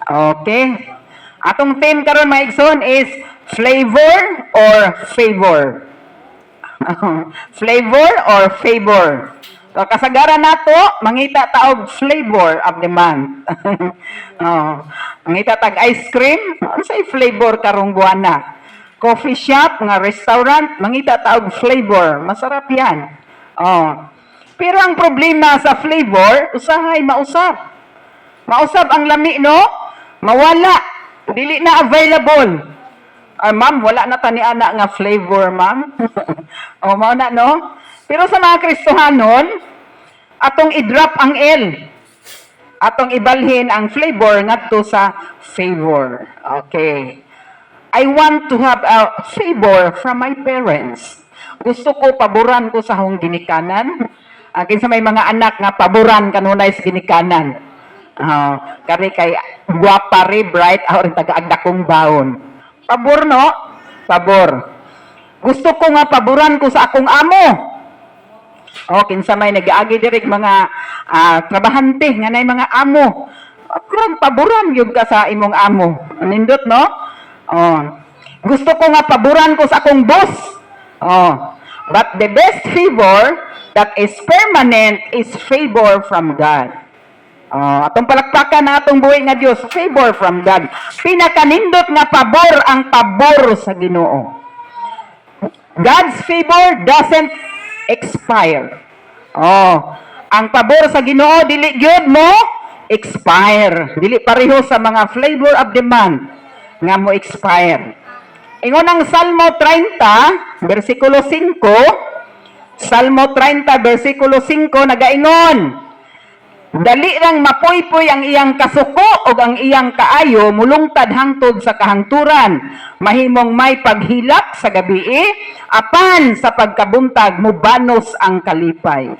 Okay? Atong theme karon mga igsoon is flavor or favor. Flavor or favor. So, kasagaran nato, mangita taog flavor of the month. Mangita tag ice cream, ano say flavor karong buwana. Coffee shop, nga restaurant, mangita taog flavor. Masarap yan. Pero ang problema sa flavor, usahay mausap. Mausap ang lami, no? Mawala. Dili na available. Ma'am, wala na tani ana nga flavor, ma'am. Mao na, no? Pero sa mga Kristohanon, atong i-drop ang L. Atong ibalhin ang flavor ngadto sa favor. Okay. I want to have a favor from my parents. Gusto ko paboran ko sa hong ginikanan. Akin sa may mga anak nga paboran kanunay sa ginikanan. Kari kay guwapa ri, bright, rin taga-agda kong baon. Pabor, no? Pabor. Gusto ko nga paboran ko sa akong amo. Kinsa may nag-aagi direk mga trabahante nga nay mga amo. Kurang paboran yun ka sa imong amo. Nindot, no? Gusto ko nga paboran ko sa akong boss. But the best favor that is permanent is favor from God. Atong palakpakan na atong buhay nga Dios, favor from God. Pinakanindot nga pabor ang pabor sa Ginoo. God's favor doesn't expire. Ang pabor sa Ginoo dili gyud mo expire. Dili pareho sa mga flavor of the month nga mo expire. Ingon ang Salmo 30 bersikulo 5, Salmo 30 bersikulo 5 nagaingon, dali rang mapoy-poy ang iyang kasuko o ang iyang kaayo mulungtad hangtod sa kahangturan, mahimong may paghilak sa gabi, apan sa pagkabuntag mubanos ang kalipay.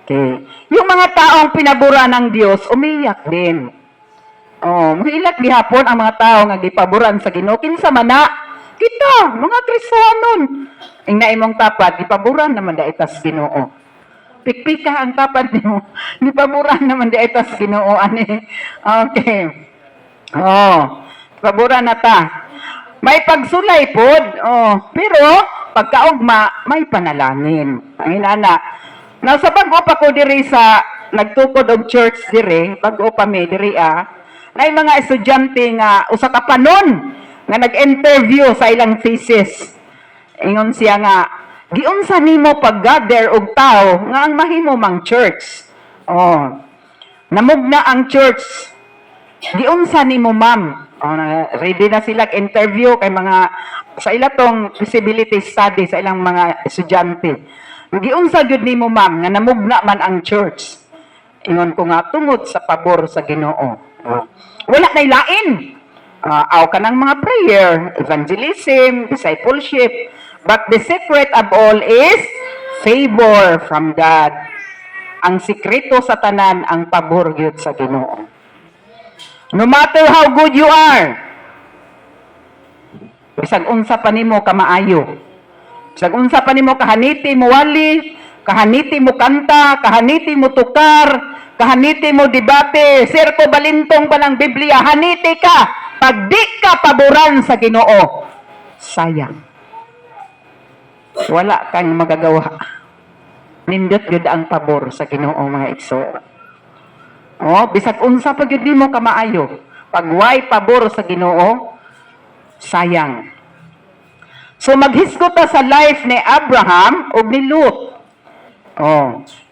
Okay. Yung mga taong pinaboran ng Dios umiyak din. Mahilak gihapon ang mga tao nga gipaboran sa Ginoo. Kinsa man na kita mga Kristiyanon ing naimong tapat gipaboran naman da itas Ginoo. Pikpika ang tapat nimo. Gipaboran naman da itas Ginoo ani. Okay. Paboran na ta. May pagsulay pod. Pero pagkaugma may panalangin. Ang inana. Now sa bag-o pa ko diri sa nagtukod og church diri, bag-o pa mi diri na mga estudyante nga usa ka panon nga nag-interview sa ilang thesis. Ingon siya nga, giunsa nimo pag-gather og tao nga ang mahimo mang church. Namugna ang church. Giunsa nimo ma'am? Ready na sila interview kay mga sa ilatong feasibility study sa ilang mga estudyante. Giunsa gyud nimo ma'am nga namugna man ang church? Ingon ko nga tungod sa pabor sa Ginoo. Wala na ilain. Aw ka ng mga prayer, evangelism, discipleship. But the secret of all is favor from God. Ang sikreto sa tanan ang pabor gyud sa Ginoo. No matter how good you are, bisag unsa pa nimo ka maayo, bisag unsa pa nimo kahaniti mo wali, kahaniti mo kanta, kahaniti mo tukar, kahaniti mo debate, sirko balintong pa ng Biblia, haniti ka, pag di ka paboran sa Ginoo, sayang. Wala kang magagawa. Nindot yun ang pabor sa Ginoo mga igso. Bisag unsa pag yun di mo kamaayo, pag way pabor sa Ginoo, sayang. So maghisgot ta sa life ni Abraham o ni Lot.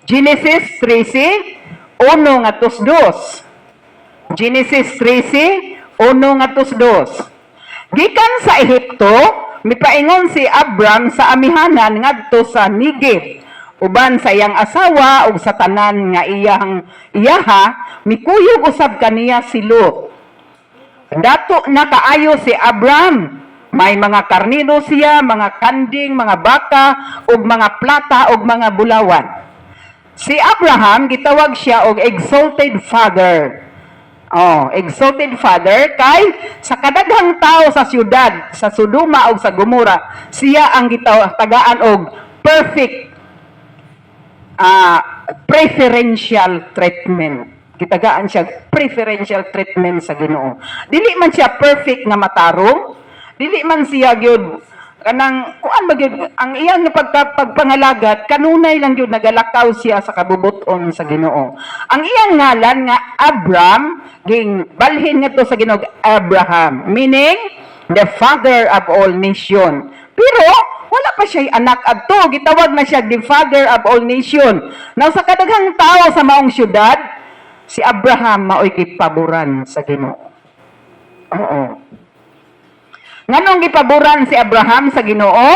Genesis 13, 1 ngatos 2. Genesis 13, 1 ngatos 2. Gikan sa Ehipto, mipaingon si Abram sa amihanan ngadto sa Negev. Uban sa iyang asawa ug sa tanan nga iyaha, mikuyog usab kaniya si Lot. Dato na kaayo si Abram. May mga karnino siya, mga kanding, mga baka, ug mga plata ug mga bulawan. Si Abraham, gitawag siya og exalted father. Exalted father kay sa kadaghang tao sa syudad, sa Sodoma ug sa Gomora, siya ang gitagaan og perfect preferential treatment. Gitagaan siya preferential treatment sa Ginoo. Dili man siya perfect nga matarong, dili man siya gyud kanang kuan ba gyud ang iyang pagpangalagat kanunay lang gyud nagalakaw siya sa kabubuton sa Ginoo. Ang iyang ngalan nga Abram ging balhin ngadto sa Ginoo Abraham, meaning the father of all nation. Pero wala pa siya anak adto, gitawag na siya the father of all nation. Now sa kadaghang tao sa maong syudad, si Abraham maoy gipaboran sa Ginoo. Oo. Nganong gipaboran si Abraham sa Ginoo?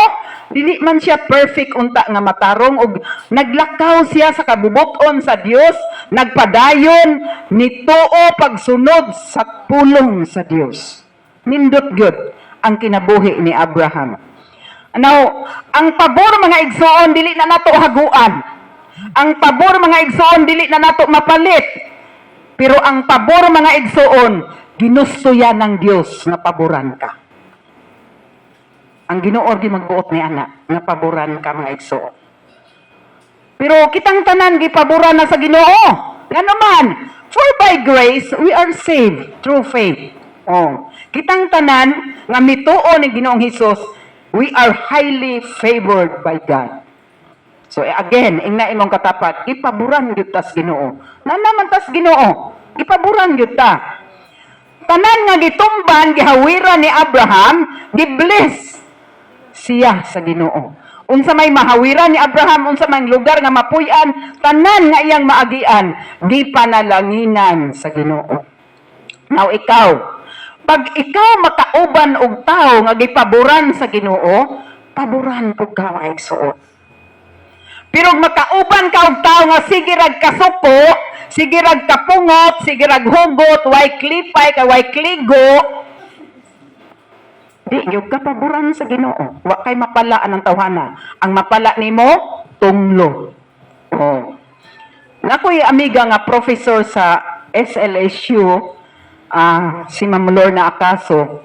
Dili man siya perfect unta nga matarong ug naglakaw siya sa kabubuton sa Dios, nagpadayon nituo pagsunod sa pulong sa Dios. Nindot gyud ang kinabuhi ni Abraham. Now, ang pabor mga igsoon dili na nato haguan. Ang pabor mga igsoon dili na nato mapalit. Pero ang pabor mga igsoon ginusto yan ng Dios nga paboran ka. Ang Ginoo gi magbuot ni ana nga paboran ka mga igsoon. Pero kitang tanan gipaboran na sa Ginoo. Nga naman, for by grace we are saved through faith. Oh, kitang tanan nga mituo ni Ginoong Hesus, we are highly favored by God. So again, ingna imong katapat, ipaboran gyud tas Ginoo. Nanaman tas Ginoo, ipaboran gyud ta. Tanan nga gitumban gihawiran ni Abraham, gibless siya sa Ginoo. Unsa may mahawiran ni Abraham, unsa may lugar nga mapuy-an, tanan nga iyang maagian, gipanalanginan sa Ginoo. Now ikaw, pag ikaw makauban og tao nga gipaboran sa Ginoo, paboran pud ka mga igsoon. Pero makauban ka og tao nga sige rag kasuko, sige rag kapungot, sige rag hugot, way klipay ka way kligo, di gyud ka paboran sa Ginoo. Wa kay mapalaan ang tawhana. Ang mapala nimo tunglo. Oh. Nakoy amiga nga professor sa SLSU, si Ma'am Lorna Acaso,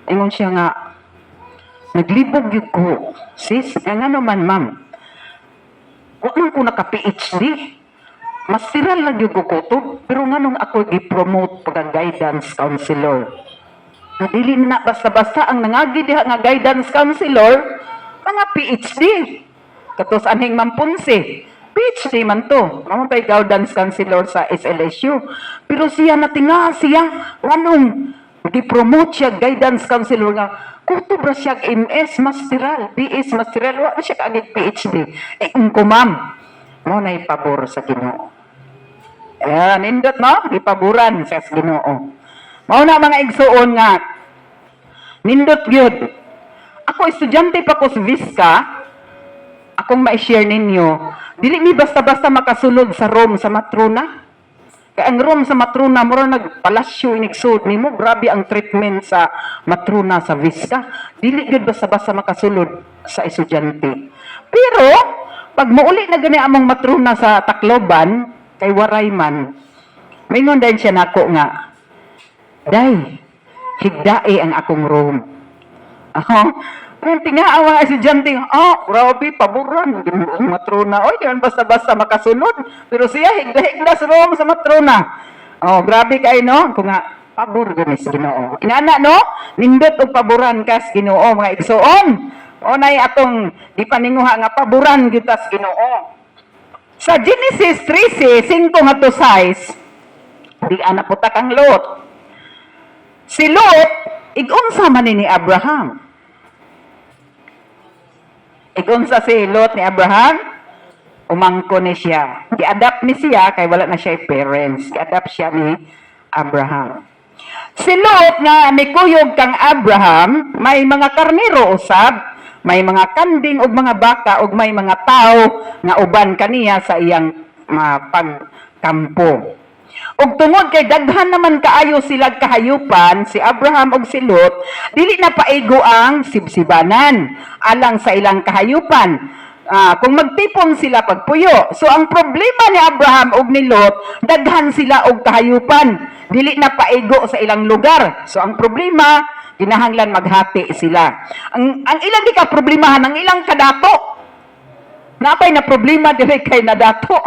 ingon siya nga, naglibog yun ko. Sis, nga naman ma'am, wala man ko naka-PhD. Masiral lang yun ko kutob, pero nga nung ako i-promote pagka-guidance counselor. Nadili na basta-basta ang nangagi diha nga guidance counselor, mga PhD. Katos anhing Ma'am Ponce, PhD man to. Naman tayo guidance counselor sa SLSU. Pero siya natinga siya. Anong di-promote siya guidance counselor nga. Kuto ba siya MS masteral, BS masteral. Wala siya kagig PhD. Ko ma'am, mo na ipabor sa Ginoo. Nindot no? Ipaboran sa Ginoo. Mao na mga igsuon nga. Nindot gyud. Ako estudyante pa ko sa Vista. Akong ma-share ninyo, dili mi basta-basta makasulod sa Rome sa Matrona. Kaya ang Rome sa Matrona, mura nagpalasyo inigsud nimo, grabe ang treatment sa Matrona sa Vista. Dili gyud basta-basta makasulod sa estudyante. Pero pag muuli na gani among Matrona sa Tacloban, kay waray man, mingon din siya nako nga, day, higdae ang akong Rome. Kung tingawa ang estudyante, grabe, paboran, Matrona. Oy, yan basta-basta makasunod. Pero siya, higda-higda sa Rome sa Matrona. Grabe kayo, no? Kung nga, pabor gani sa Ginoo. Inana, no? Nindot o paboran ka sa Ginoo, mga igsoon. O na atong ipaninguha nga paboran kita sa Ginoo. Sa Genesis 13, 5 nga to 6, di anak po takang Lot. Si Lot, igunsa man ni Abraham. Igunsa si Lot ni Abraham, umangko ni siya. Gi-adapt ni siya, kay wala na siya parents. Gi-adapt siya ni Abraham. Si Lot nga mikuyog kang Abraham, may mga karnero usab, may mga kanding ug mga baka ug may mga tao nga uban kaniya sa iyang pagkampo. Ug tungod kay daghan naman kaayo sila kahayupan, si Abraham ug si Lot, dili na paigo ang sibsibanan alang sa ilang kahayupan. Kung magtipon sila pagpuyo. So ang problema ni Abraham ug ni Lot, daghan sila og kahayupan, dili na paigo sa ilang lugar. So ang problema, kinahanglan maghati sila. Ang ilang di ka problemahan, ang ilang kadato. Napay na problema dire kay nadato.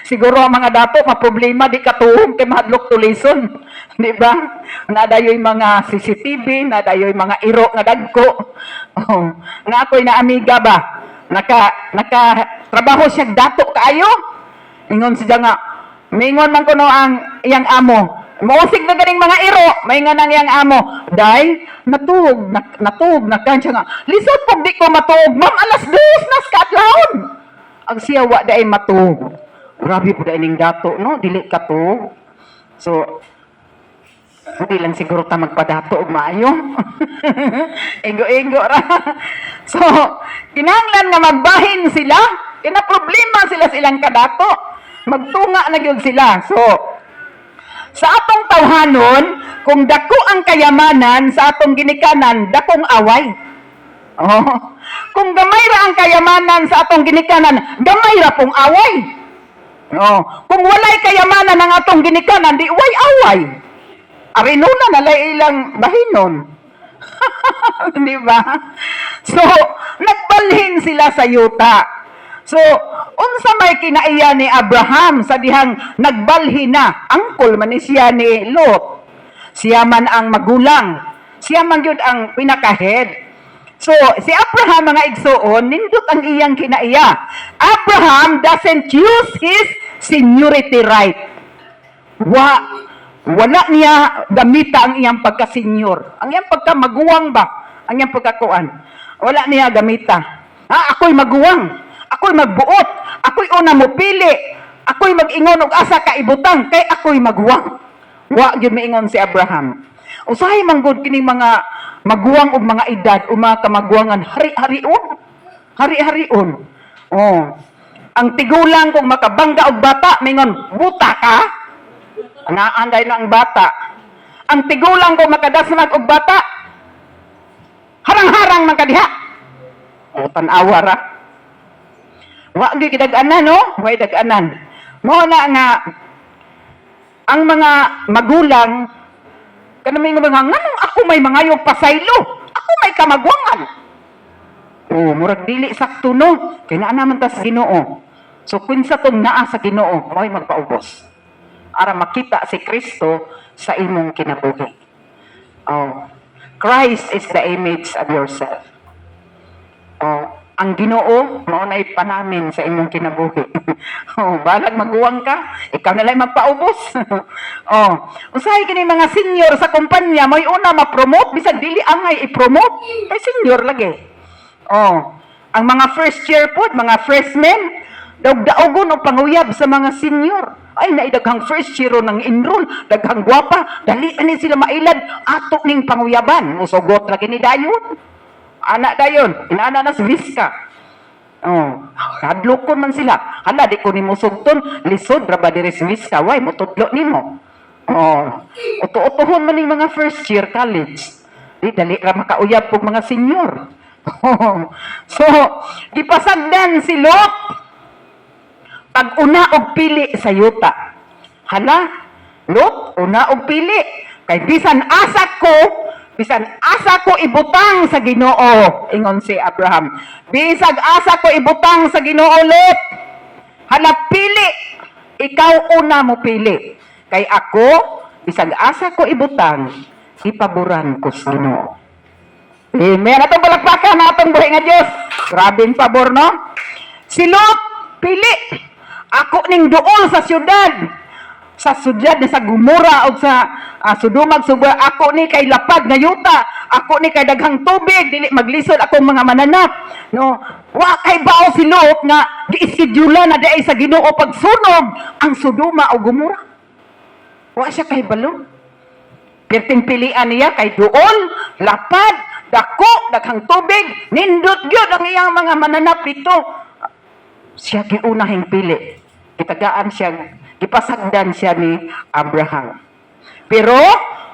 Siguro ang mga dato, problema di katuhong kay mahadlok tulisun. Di ba? Nadayoy mga CCTV, nadayoy mga iro nga dagko. Oh, nga ako'y na amiga ba? Trabaho siya dato kaayo. Ingon siya nga, mingon man kuno ang iyang amo. Mausig na ganing mga iro, may nga nang iyang amo. Dahil, natuog, nagkansya nga. Lisod po di ko matuog, ma'am, alas 2 nas kaadlawon. Ang siya wa daay matuog. Grabe po daay ning dato, no? Dili katuog. So, hindi lang siguro ta magpadato og maayo. Ingo-ingo ra. So, kinahanglan nga magbahin sila. Kina problema sila silang kadato. Magtunga na gyud sila. So, sa atong tawhanon, kung dako ang kayamanan sa atong ginikanan, dakong away. Oh. Kung gamay ra ang kayamanan sa atong ginikanan, gamay ra pong away. Oh. Kung walay kayamanan ang atong ginikanan, di way away. Arinuna na ilang bahinon. Di ba? So, nagbalhin sila sa yuta. So, unsa may kinaiya ni Abraham sa dihang nagbalhin na, angkol man ni siya ni Lot. Siya man ang magulang. Siya man yun ang pinakahead. So, si Abraham, mga igsoon, nindot ang iyang kinaiya. Abraham doesn't use his seniority right. Wala niya gamita ang iyang pagka-senior. Ang iyang pagka-maguwang ba? Ang iyang pagkakuan. Wala niya gamita. Ako'y maguwang. Ako'y magbuot. Ako'y una mo pili. Ako'y mag-ingon og asa ka ibutang. Kay ako'y maguwang. Wa gyud miingon si Abraham. Usahay manggod kining mga maguwang og mga edad o mga kamaguwangan hari-harion. Hari-harion. Oh. Ang tigulang kung makabangga og bata, mingon, buta ka? Anday na ang bata. Ang tigulang kung makadasnag og bata, harang-harang man kadiha. O tan-awa ra. Wa gyud kidag-anan, no? Way dag-anan. Mao na nga ang mga magulang kanami nga nganong ako may mangayong pasaylo. Ako may kamagwangan. Oh, murag dili sakto no. Kay naa naman ta sa Ginoo. So kinsa tong naa sa Ginoo, mo'y magpaubos. Ara makita si Kristo sa imong kinabuhi. Oh, Christ is the image of yourself. Oh, ang Ginoo mao nay panamin sa imong kinabuhi. Oh, balag maguwang ka, ikaw na lang magpaubos. Oh, usahay kini mga senior sa kumpanya, may una ma-promote bisag dili angay i-promote, kay senior lagi. Oh, ang mga first year pod, mga freshmen, daog-daogon og panguyab sa mga senior. Ay naidaghang first year nang enroll, daghang gwapa, dali ani sila mailad ato ning panguyaban. Musugot lagi ni dayon. Anak dayon, inaana na si Viska. Oh, kadlokon man sila. Hala, di ko ni musugton, lisod, raba diri si Viska. Way, mutudlo ni mo. Oh, uto-utohon man ning mga first year college. Di, dali ra makauyab pong mga senior. Oh, so, gipasagdan si Lot. Pag-una og pili sa yuta. Hala, Lot, una og pili. Kay bisan asa ko ibutang sa Ginoo, ingon si Abraham. Bisag asa ko ibutang sa Ginoo, Lot. Hala, pili. Ikaw una mo pili. Kay ako, bisag asa ko ibutang, ipaboran ko sa Ginoo. Amen. Atong palakpakan na atong buhay nga Diyos. Grabing pabor, no? Si Lot, pili. Ako ning duol sa syudad. Sa syudad sa Gomora o sa Sodoma Sugba, ako ni kay lapad nga yuta, ako ni kay daghang tubig, dili maglisod akong mga mananap, no? Wa kay bao si Lot nga gi-schedule na diay sa Ginoo pagsunog ang Sodoma o Gomora. Wa siya kay balo. Perting pilian niya kay duol, lapad, dako, daghang tubig, nindot gyud ang iyang mga mananap dito. Siya giunahing pili. Kitagaan siya, gipasagdan siya ni Abraham. Pero,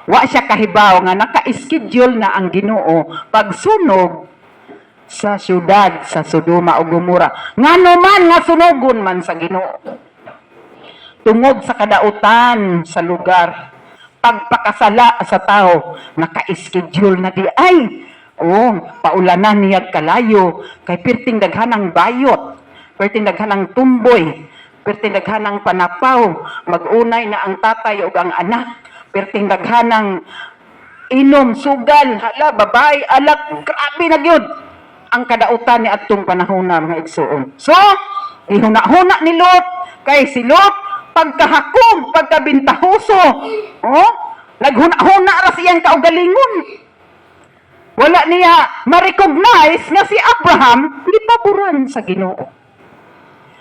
wa siya kahibaw nga naka-schedule na ang Ginoo pagsunog sa syudad sa Sodoma o Gomora. Ngano man nga sunogon man sa Ginoo. Tungod sa kadautan sa lugar, pagpakasala sa tao, naka-schedule na di ay. Oh, paulanan niya kalayo kay perting daghanang bayot, perting daghanang tumboy. perting daghanang panapaw, magunay na ang tatay ug ang anak, perting daghanang inom, sugal, hala, babae, alak, grabe na gyud ang kadautan ni atong panahon na mga igsuon. So, ihuna-huna ni Lot, kay si Lot, pagkahakog, pagkabintahoso, naghuna-huna ra siyang kaugalingon. Wala niya ma-recognize nga si Abraham, gipaboran sa Ginoo.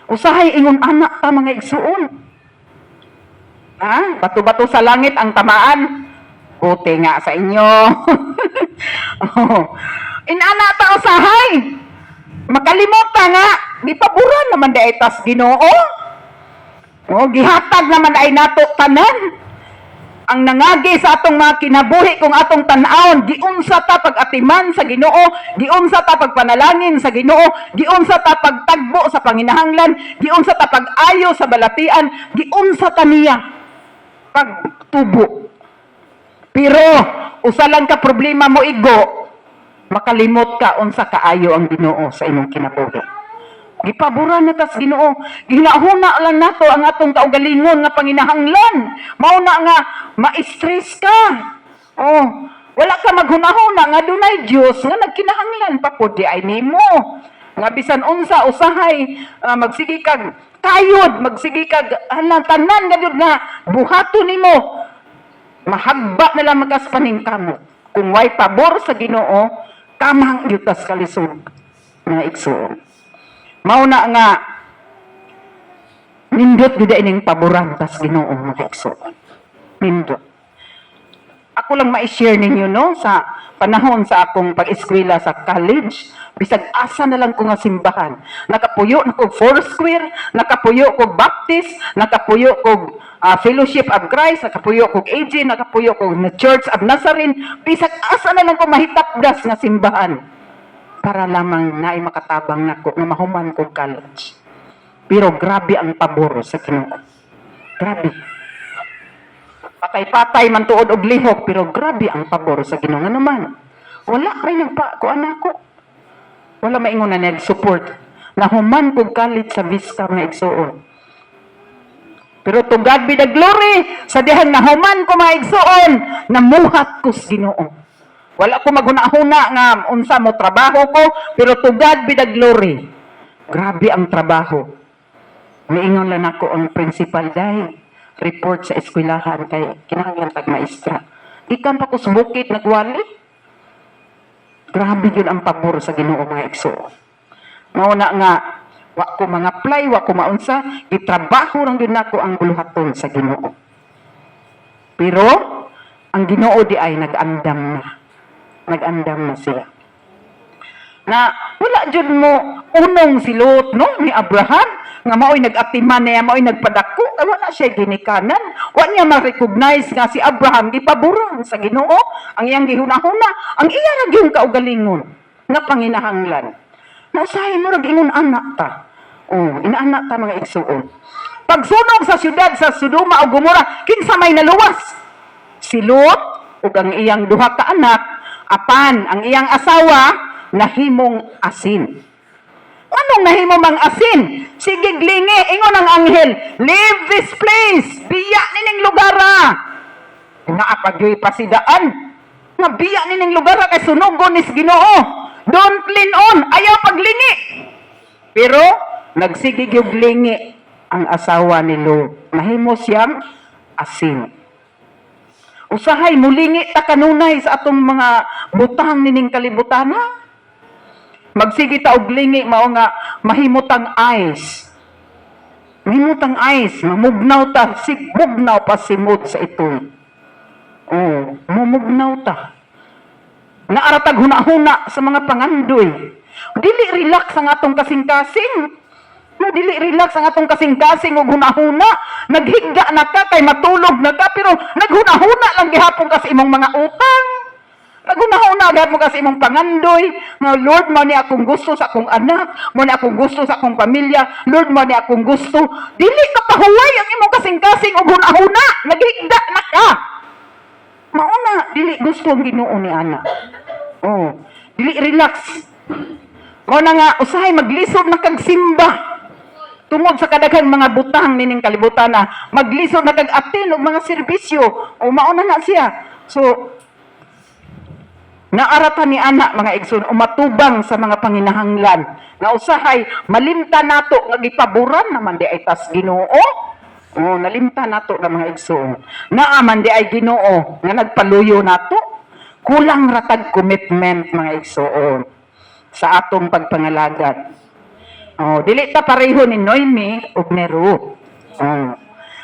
Usahay ingon anak ta mga igsuon. Bato-bato sa langit ang tamaan. Buti nga sa inyo. Inana ta usahay. Makalimot ta nga, gipaboran naman da itas Ginoo. Gihatag naman ay nato tanan. Ang nangagi sa atong mga kinabuhi kung atong tan-awon, giunsa ta pag-atiman sa Ginoo, giunsa ta pagpanalangin sa Ginoo, giunsa ta pagtagbo sa panginahanglan, giunsa ta pag-ayo sa balatian, giunsa ta niya pagtubo. Pero usa lang ka problema mo igo, makalimot ka unsa kaayo ang Ginoo sa imong kinabuhi. Gipaboran na tas Ginoo. Ginahuna lang nato ang atong kaugalingon nga panginahanglan. Mao na nga ma-stress ka. Wala ka maghunahuna nga dunay Dios nga nagkinahanglan pa pud di ay nimo. Nga bisan unsa usahay magsigi kag kayod, magsigi kag tanan gadud nga buhaton nimo. Mahagba na lang magas paningkamot. Kung way pabor sa Ginoo, kamang yutas kalisod nga igsuon. Mauna nga nindot gid ining paboran tas Ginoo mga igsoon. Nindot. Ako lang ma-share ninyo no sa panahon sa akong pag-eskwela sa college, bisag asa na lang ko nga simbahan. Nakapuyo na kog Foursquare, nakapuyo kog Baptist, nakapuyo kog Fellowship of Christ, nakapuyo kog AG, nakapuyo kog Church of Nazarene, bisag asa na lang ko mahitapdas nga simbahan. Para lamang naay makatabang nako nga mahuman kong college. Pero grabe ang pabor sa Ginoo. Grabe. Patay-patay man tuod og lihok, pero grabe ang pabor sa Ginoo. Nga naman, wala rin nagpakuan ako. Wala maingon na nag-support. Nahuman kong college sa Vista nga igsuon. Pero to God be the glory, sa dihang nahuman ko mga igsuon, namuhat ko sa Ginoo. Wala ko maghuna-huna nga unsa mo trabaho ko, pero to God be the glory. Grabe ang trabaho. Miingon lang ako ang principal dahil report sa eskwelahan kay kinahanglan tag maestra. Ikan pa ko sa bukid nagwali. Grabe yun ang pabor sa Ginoo mga igsoon. Mauna nga, wa ko mga apply, wa ko maunsa, itrabaho lang din ako ang buluhaton sa Ginoo. Pero ang Ginoo di ay nag-andam na. Nag-andam na sila. Na wala jud mo unong si Lot no ni Abraham nga mao'y nag-atiman niya, mao'y nagpadako, wala siya ginikanan. Wa niya ma-recognize nga si Abraham gipaboran sa Ginoo, ang iyang gihuna-huna, ang iya ra gyud kaugalingon nga panginahanglan. Nausahay mo ra ingon anak ta. Inaanak ta mga igsuon. Pagsunog sa syudad sa Sodoma ug Gomora, kinsa may naluwas? Si Lot ug ang iyang duha ka anak, apan ang iyang asawa nahimong asin. Anong nahimong mang asin? Sige glingi, ingon ang anghel, leave this place, biya nining lugara. Nga apagyoy pasidaan, nga biya nining lugara kay sunugon is Ginoo. Don't lean on, ayaw paglingi. Pero nagsige gyud glingi ang asawa ni Lot. Nahimo siyang asin. Usahay mulingi ta kanunay sa atong mga butang nining kalibutan. Magsige ta og lingi mao nga mahimutang ice. Mahimutang ice, mamugnaw ta, sigbugnaw pa simod sa itoy. Mumugnaw ta. Naaratag huna-huna sa mga pangandoy. Dili relax ang atong kasing-kasing. Dili relax ang atong kasing-kasing ug huna-huna. Naghigda na ka kay matulog na ka pero naghuna-huna lang gihapon ka sa imong mga utang. Naghuna-huna gihapon ka sa imong pangandoy. Nga Lord, mo ni akong gusto sa akong anak, mo ni akong gusto sa akong pamilya. Lord, mo ni akong gusto. Dili ka pahuway ang imong kasing-kasing ug huna-huna. Naghigda na ka. Mauna, dili gusto ang Ginoo ni ana. Dili relax. Mo na nga usahay maglisod na kag simba. Tungod sa kadaghang mga butang nining kalibutan na maglisod na kag-atin og mga serbisyo o mauna na siya. So naaratan ni anak mga igsoon umatubang sa mga panginahanglan nga usahay malimta nato nga gipaboran naman di ay tas Ginoo. Oh, nalimta nato nga mga igsoon. Naaman di ay Ginoo nga nagpaluyo nato. Kulang ratag commitment mga igsoon sa atong pagpangalagad. Oh, dili ta pareho ni Noemi ug ni Ruth. Oh.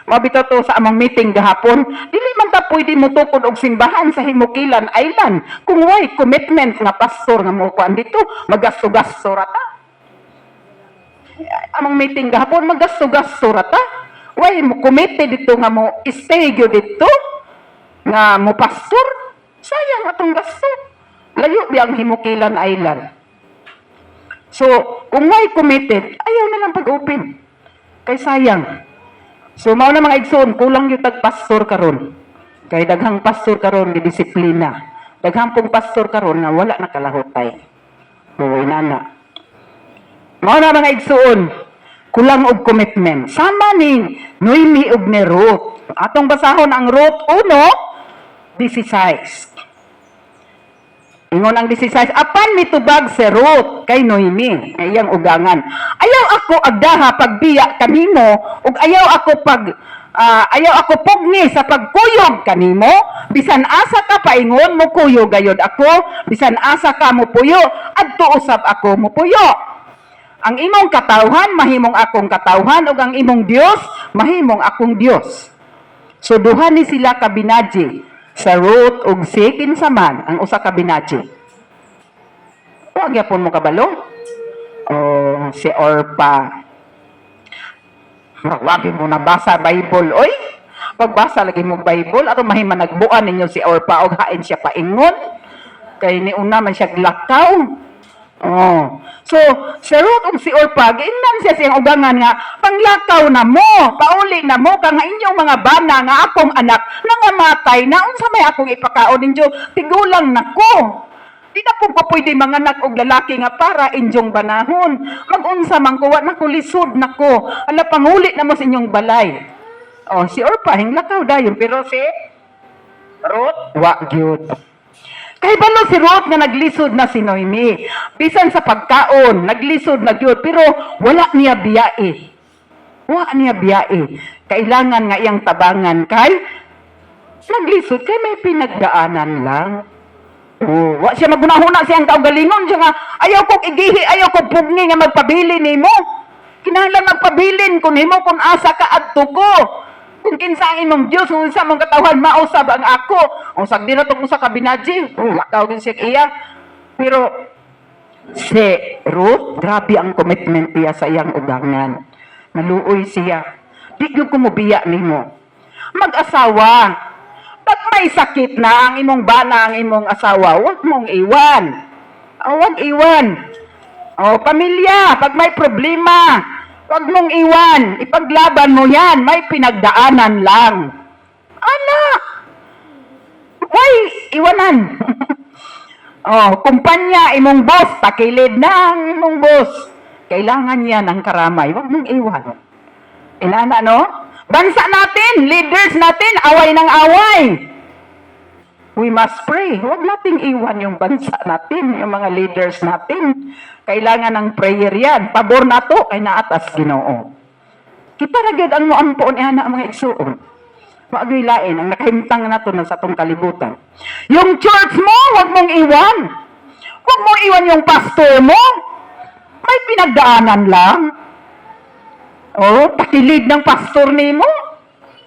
Mabito to sa among meeting gahapon, dili man ta pwede motukod og simbahan sa Himukilan Island kung way commitment nga pastor nga mo kuan dito, magasto-gasto ra ta. Among meeting gahapon magasto-gasto ra ta. Way mo committed dito nga mo stay gyud dito nga mo pastor. Sayang atong gasto. Layo biyang Himukilan Island. So, kung may committed, ayaw na lang pag-open. Kay sayang. So, mao na mga igsoon, kulang yung tag-pastor karon. Kay daghang pastor karon di disiplina. Daghang pong pastor karon nga wala nakalahutay. Buhay nana. Mao na mga igsoon, kulang og commitment. Sama ni Noemi ug ni Ruth. Atong basahon ang Ruth 1:16. Ingon ang 16, apan mitubag si Ruth kay Noemi, iyang ugangan. Ayaw ako agdaha pagbiya kanimo ug ayaw ako pugni sa pagkuyog kanimo, bisan asa ka paingon mo kuyog gayod ako, bisan asa ka mo puyo, adto usab ako mo puyo. Ang imong katawhan mahimong akong katawhan ug ang imong Dios mahimong akong Dios. So duha ni sila kabinaji. Sa Ruth ug si kinsaman ang usa ka binaji. Wa gyapon mo kabalo? Oh, si Orpa. Wagi mo nabasa Bible, oy. Pagbasa lagi mo Bible ato mahiman nagbuan ninyo si Orpa og hain siya paingon. Kay ni una man siya lakaw. Oh. So, si Ruth ug si Orpa, giingnan siya siyang ugangan nga, panglakaw na mo, pauli na mo, ka nga inyong mga bana nga akong anak, nangamatay na, unsa may akong ipakaon ninyo, tigulang nako. Di na po pa pwede manganak og lalaki nga para inyong banahon. Mag-unsa man ko, na ko lisod nako. Ala, panguli na mo sa inyong balay. Oh, si Orpa, hinglakaw dayon, pero si Ruth, wa gyud. Kay balo si Ruth nga naglisod na si Noemi. Bisan sa pagkaon, naglisod na gyud pero wala niya biyae. Wala niya biyae. Kailangan nga iyang tabangan kay naglisod kay may pinagdaanan lang. Oh, wa siya magunahuna siyang kaugalingon siya nga ayaw kog igihi, ayaw kog pugni nga magpabili nimo. Kinahanglan magpabilin kun himo kun asa ka adto ko. Kung kinsa ang imong Diyos, kung sa mong katawhan, mausab ang ako. Ang sagdi na itong sa kabinaji, lakaw din siya iya. Pero, si Ruth, grabe ang commitment niya sa iyang ugangan. Naluoy siya. Di ko kumubiya nimo. Mag-asawa. Pag may sakit na ang imong bana, ang imong asawa, huwag mong iwan. Huwag iwan. O, pamilya, pag may problema, huwag mong iwan. Ipaglaban mo yan. May pinagdaanan lang. Anak! Why? Iwanan. Kumpanya, imong boss. Takilid na ang imong boss. Kailangan yan ng karamay. Huwag mong iwan. Inana, no? Bansa natin, leaders natin, away ng away. We must pray. Huwag nating iwan yung bansa natin, yung mga leaders natin. Kailangan ng prayer yan. Pabor na to, kay naatas Ginoo. Kita ragad ang muampon na mga igsuon. Maagilain, ang nakahimtang na to na sa itong kalibutan. Yung church mo, huwag mong iwan. Huwag mong iwan yung pastor mo. May pinagdaanan lang. Pakilid ng pastor ni mo.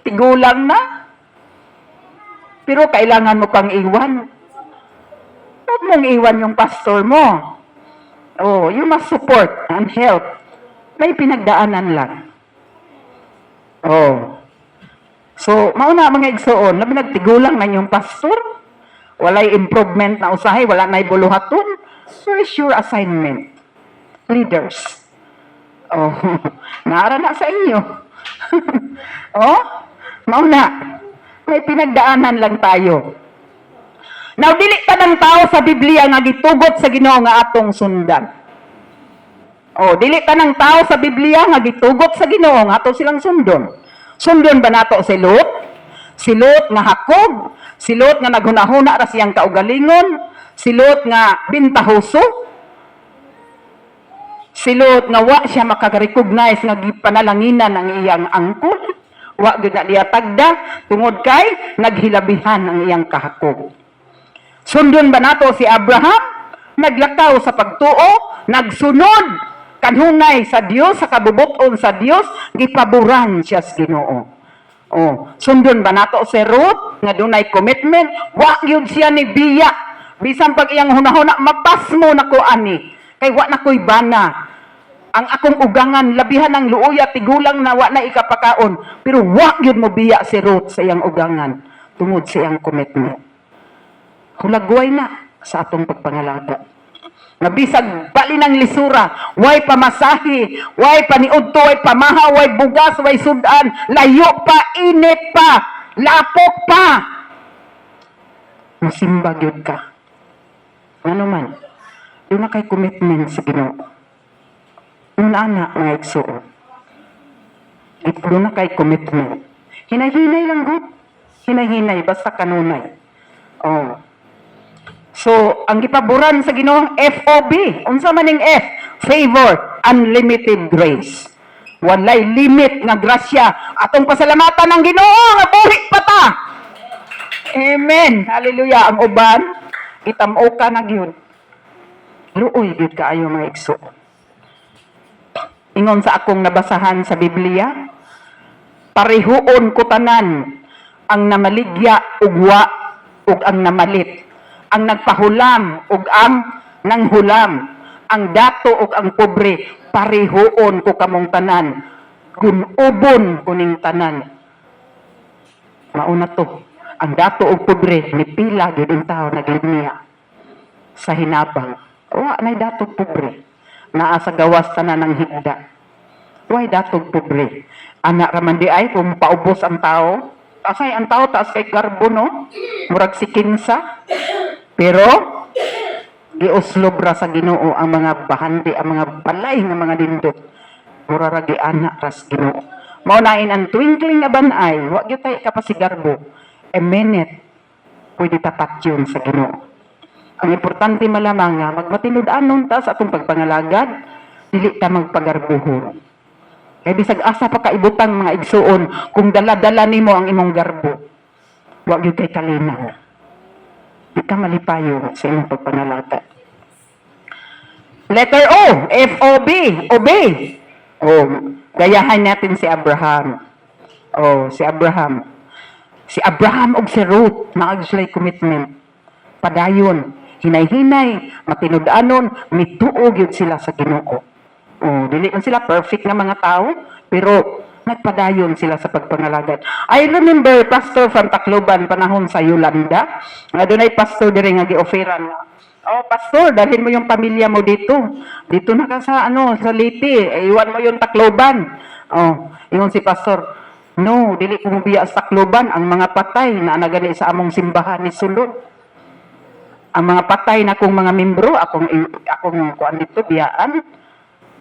Tigulang na. Pero kailangan mo pang iwan. Huwag mong iwan yung pastor mo. You must support and help. May pinagdaanan lang. So, mauna mga igsoon, labi nagtigulang na yung pastor. Walay improvement na usahay, wala na ibuluhaton. Where is your assignment? Leaders. Naara na sa inyo. Mauna. May pinagdaanan lang tayo. Now, dili pa ng tao sa Biblia nga gitugot sa Ginoo nga atong sundan. O, dili tanang tao sa Biblia nga gitugot sa Ginoo nga ato silang sundon. Sundon ba nato si Lot? Si Lot nga hakog, si Lot nga naghunahuna ra siyang kaugalingon, si Lot nga bintahoso, si Lot nga wa siya makarecognize nga gipanalanginan ang iyang angkol, wa gyud na diya tagda tungod kay naghilabihan ang iyang kahakog. Sundon ba nato si Abraham? Naglakaw sa pagtuo, nagsunod kanhunay sa Dios, sa kabubuton sa Dios, gipaboran siya sa Ginoo. Oh, sundon ba nato si Ruth nga dunay commitment, wa gyud siya ni biya. Bisan pag iyang hunahuna mapasmo nako ani, kay wa nakoy bana. Ang akong ugangan labihan ng luoya tigulang na wa na ikapakaon, pero wa gyud mo biya si Ruth sa iyang ugangan tungod sa iyang commitment. Hulagway na sa atong pagpangalaga. Nabisag bali ng lisura, way pamasahi, way paniudto, way pamaha, way bugas, way sudan, layo pa, init pa, lapok pa. Musimba gyud ka. Ano man, doon na kay commitment sa Ginoo. Una na mga igsoon. Doon na kay commitment. Hinay-hinay lang gud. Hinay-hinay, basta kanunay. Oh. So, ang gipaboran sa Ginoo FOB. Unsa man ning F? Favor, unlimited grace. Walay limit nga grasya. Atong pasalamatan ng Ginoo nga buhi pa ta. Amen. Hallelujah. Ang uban, itamuka na gyud. Luoy gyud kaayo mga igsoon. Ingon sa akong nabasahan sa Biblia, parehoon ko tanan ang namaligya ug wa ug ang namalit, ang nagpahulam ug ang nanghulam, ang dato ug ang pobre, parehoon ko kamong tanan, gunubon kuning tanan. Mauna to, ang dato ug pobre ni pila gyud ang tawo naglimiya sa hinabang. Wa nay dato pobre. Naa sa gawas tanan ng higda. Way datog pobre. Anak raman di ay kung paubos ang tao. Asay ang tao taas kay garbo no. Murag si kinsa. Pero giuslob ra sa Ginoo ang mga bahandi, ang mga balay nga mga dindot. Mura ra gianak ras Ginoo. Mao nain ang twinkling nga banay, wa gyud tay kapasigarbo. A minute pwede tapat yun sa Ginoo. Ang importante malamang nga, magmatinud-anon ta sa atong pagpangalagad, dili ta magpagarbuhon. Kaya bisag asa pa kaibutang mga igsuon, kung dala-dala nimo ang imong garbo, wag yun kay kalinaw. Di ka malipayo sa imong pagpangalagad. Letter O, F-O-B, obey. Gayahan natin si Abraham. Si Abraham. Si Abraham og si Ruth, naagslay commitment. Padayon. Hinay-hinay, matinud-anon, mituog yun sila sa Ginoo. Dili man sila perfect nga mga tao, pero nagpadayon sila sa pagpangalagad. I remember pastor from Tacloban panahon sa Yolanda, nga doon ay pastor diri nga gi-offeran nga. Pastor, dalhin mo yung pamilya mo dito. Dito na ka sa sa Liti, iwan mo yung Tacloban. Ingon si pastor, no, dili ko mubiya sa Tacloban ang mga patay na nagani sa among simbahan ni sulod. Ang mga patay na kong mga membro, akong kuan dito, biyaan,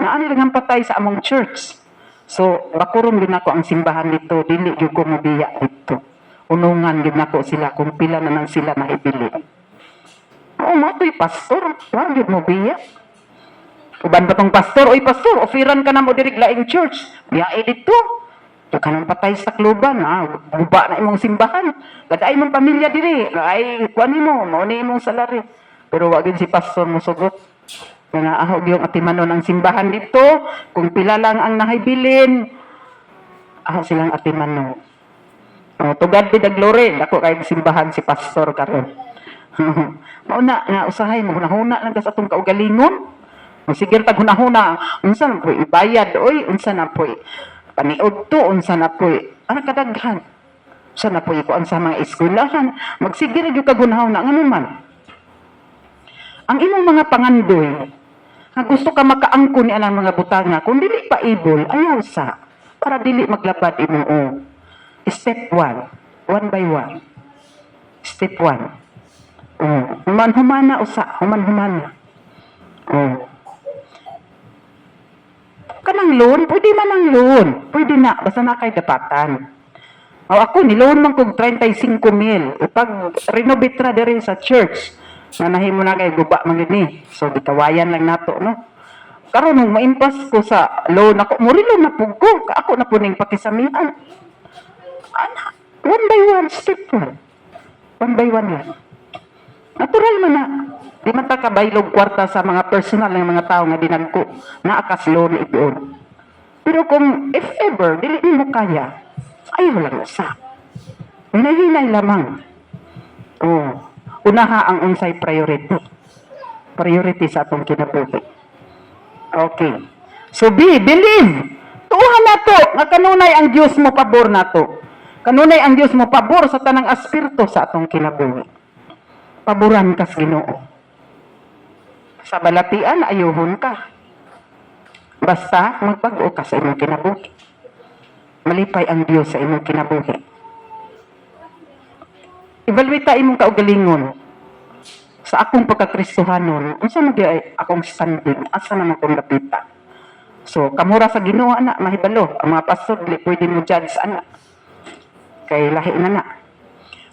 naan lang ang patay sa among church. So, bakuron din ako ang simbahan dito, dili yung ko mabiya dito. Unungan din ako sila, kung pila na nang sila na ibili. Mato'y pastor, wala yun mo biya. Uban ba tong pastor? Oy pastor, ofiran ka na mo dirig laing church. Biyae dito. Ito ka nang patay sa kluban, guba na imong simbahan. Gaday mong pamilya diri, ay kuan mo, mauni imong salary. Pero wag si pastor mo sugot. Nga ahog yung atimanon ang simbahan dito, kung pila lang ang nahibilin, silang atimanon. Tugad di daglore, dako kay simbahan si pastor karon. Mauna nga usahay mo hunahuna lang sa atong kaugalingon. Sige tag hunahuna, unsa na po ibayad oy, unsa na po paniod to, unsa na po ana kadaghan. Unsa na po kuan sa mga eskwelahan, magsige ra gyud kag hunahuna ngano man. Ang imong mga pangandoy, nga gusto ka makaangkon ni anang mga butanga, kung dili pa ibol, ayaw sa para dili maglabad imong Step 1, one by one. Step 1. Human-humana usa, human-humana. loan, pwede man ang loan. Pwede na, basta na kay dapatan. O ako, niloan man kong 35,000. Pag renovate na rin sa church, na nahimo na kay guba man gini. So, gikawayan lang nato, no? Karon nung ma-impas ko sa loan ako, murilo na po ko. Ako na po ning pakisamihan. Ana, one by one, step one. One by one lang. Natural man na. Di man ta kabaylog kwarta sa mga personal ng mga tao nga dinagko na akas loan ipion. Pero kung if ever, dili mo kaya, ayaw lang sa. Hinay-hinay lamang. Oh, unaha ang unsay priority. Priority sa atong kinabuhi. Okay. So believe. Tuhan nato nga kanunay ang Dios mo pabor nato. Kanunay ang Dios mo pabor sa tanang aspirto sa atong kinabuhi. Paboran ka sa Ginoo. Sa balatian ayuhon ka. Basta magpag-o ka sa imong kinabuhi. Malipay ang Dios sa imong kinabuhi. Evaluate imong kaugalingon sa akong pagkakristohanon. Unsa man gyud akong standing? Asa naman kong lapitan? So, kamura sa Ginoo ana, mahibalo. Ang mga pastor dili pwede mo judge ana. Kay lahi na na.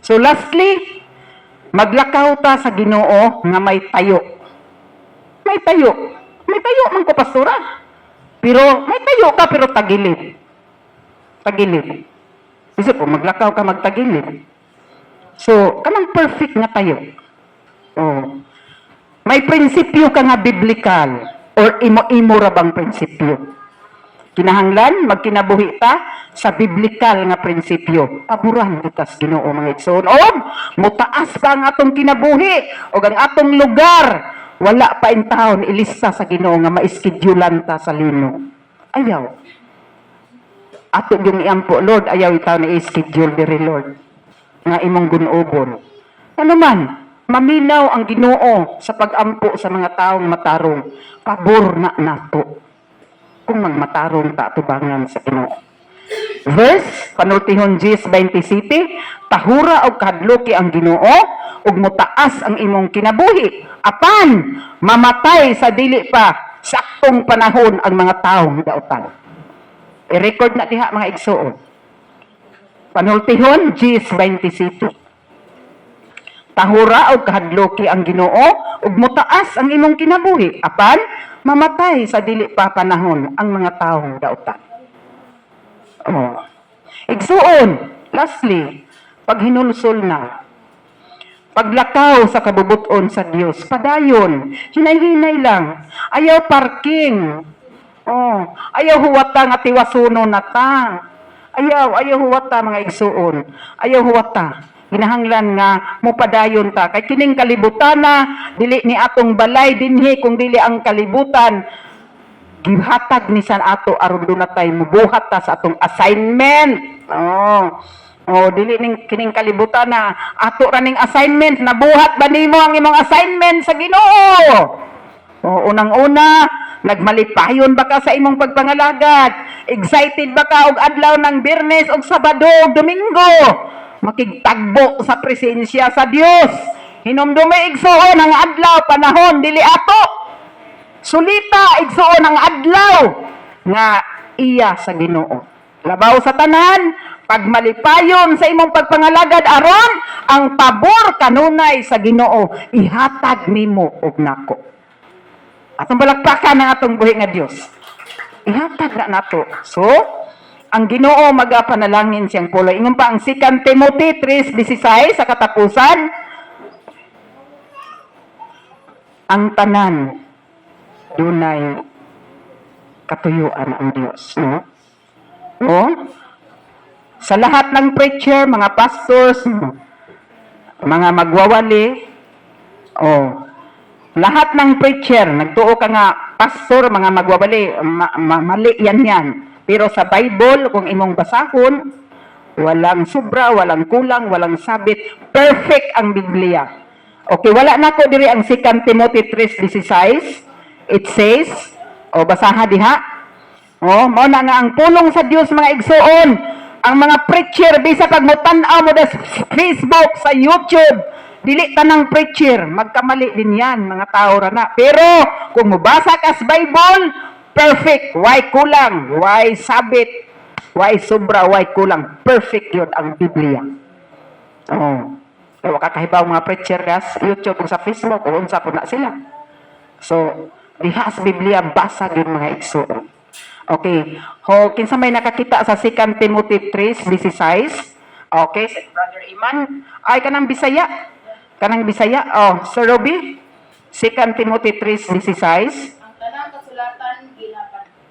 So lastly, maglakaw ta sa Ginoo nga may tayo. May tayo. May tayo man ko pastora. Pero may tayo ka pero tagilid. Tagilid. Kasi po, maglakaw ka magtagilid. So, kanang perfect nga tayo. Oh. May prinsipyo ka nga biblical or imo-imo ra bang prinsipyo. Kinahanglan, magkinabuhi ta sa biblical nga prinsipyo. Paboran kita sa Ginoo mga igsoon. O, mutaas pa ang atong kinabuhi o ang atong lugar. Wala pa in taon, ilista sa Ginoo nga maiskidyulan ta sa lino. Ayaw. Ato yung iampo, Lord, ayaw itaw na i-schedule diri, Lord. Nga imong gunobon. Ano man, maminaw ang Ginoo sa pag-ampo sa mga taong matarong. Pabor na nato. Kung magmatarong ta tubangan sa Ginoo. Verse, panultihon Gs 27, tahura og kahadloki ang Ginoo, ug mutaas ang imong kinabuhi. Apan, mamatay sa dili pa saktong panahon ang mga taong dautan. I-record na diha mga igsoon. Panultihon, Gs 27. Tahura o kahadloki ang Ginoo, ug mutaas ang imong kinabuhi. Apan, mamatay sa dili pa panahon ang mga taong dautan. Oh. Igsoon, lastly, pag hinulsol na, paglakaw sa kabubuton sa Dios, padayon, hinay-hinay lang, ayaw parking. Oh, ayaw huwata nga tiwasuno na ta. Ayaw huwata mga igsuon. Ayaw huwata. Ginahanglan nga mupadayon ta. Kay kining kalibutan na, dili ni atong balay dinhi kung dili ang kalibutan. Gihatag ni san ato aron do na tay mubuhat ta sa atong assignment. Oh, dili ning kining kalibutan na ato ra ning assignment, nabuhat ba nimo ang imong assignment sa Ginoo? Oh, unang-una, nagmalipayon ba ka sa imong pagpangalagad? Excited ba ka og adlaw ng Biyernes og Sabado og Domingo? Makigtagbo sa presensya sa Dios. Hinumdumi igsuon ang adlaw panahon dili ato. Sulita igsuon ang adlaw nga iya sa Ginoo. Labaw sa tanan, pagmalipayon sa imong pagpangalagad aron ang pabor kanunay sa Ginoo ihatag nimo og nako. Atong balakpakan ang atong buhi nga Dios. Ihatag na nato. So, ang Ginoo magapanalangin siyang pulo. Ingon pa ang 2 Timothy 3:16 sa katapusan, ang tanan dunay katuyuan ang Dios, no? O, sa lahat ng preacher, mga pastors, mga magwawali, lahat ng preacher, nagtuo ka nga, pastor, mga magwawali, mali yan. Pero sa Bible, kung imong basahon, walang sobra, walang kulang, walang sabit, perfect ang Biblia. Okay, wala na ko diri ang 2 Timothy 3:16. It says, basaha diha. Mao na nga ang pulong sa Dios mga igsuon. Ang mga preacher, bisa pag mutan-aw mo sa Facebook, sa YouTube, dili tanang preacher, magkamali din yan, mga tao ra na. Pero, kung mubasa ka sa Bible, perfect, why kulang, why sabit, why sobra, why kulang. Perfect yun ang Biblia. Oh. Kaya kakahibaw mga preacher gas, YouTube o sa Facebook, o unsa po na sila. So, diha sa Biblia, basa yun mga igsoon. Okay. Kinsa may nakakita sa 2 Timothy 3:16. Okay, si Brother Iman. Ay, kanang Bisaya. Kanang Bisaya. Oh, Sir Roby. 2 Timothy 3:16. Ang tanang kasulatan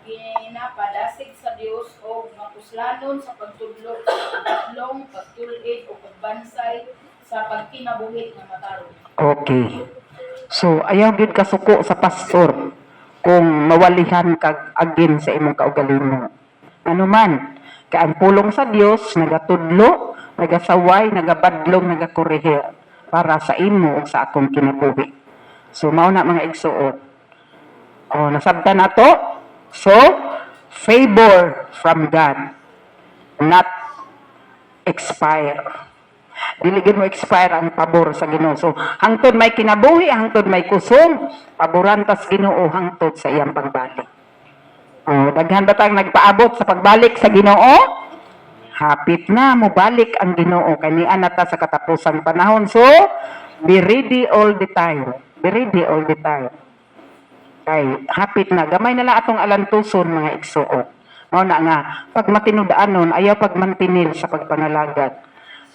ginapadasig sa Dios o mapuslanon sa pagtudlo, pagtatlong, pagtulid o pagbansay sa pagkinabuhi nga matarong. Okay. So, ayaw gid kasuko sa pastor kung mawalihan kag agin sa imong kaugalingon. Ano man, kay ang pulong sa Dios nagatudlo, nagasaway, nagabadlong, nagakorehir para sa imo ug sa akong kinabuhi. So, mao na mga igsuon. Oh, nasabtan na to. So, favor from God, not expire. Dili gid mo expire ang pabor sa Ginoo. So, hangtod may kinabuhi, hangtod may kusog, paboran tas Ginoo hangtod sa iyang pagbalik. Oh, daghan batang nagpaabot sa pagbalik sa Ginoo. Hapit na mo balik ang Ginoo kani ana ta sa katapusang panahon. So, be ready all the time. Be ready all the time. Kay hapit na gamay na lang atong alantuson mga igsuon. Mao na nga pag matinud-anon ayaw pagmantinil sa pagpanalagad.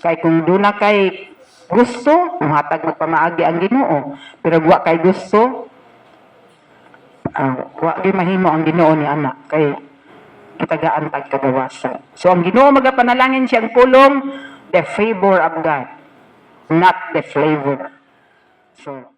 Kay kung duna kay gusto, muhatag magpamaagi ang Ginoo. Pero wa kay gusto, wa gyud mahimo ang Ginoo ni anak kay kitagaan tag kagawasan. So ang Ginoo magapanalangin siyang pulong, the favor of God, not the flavor. So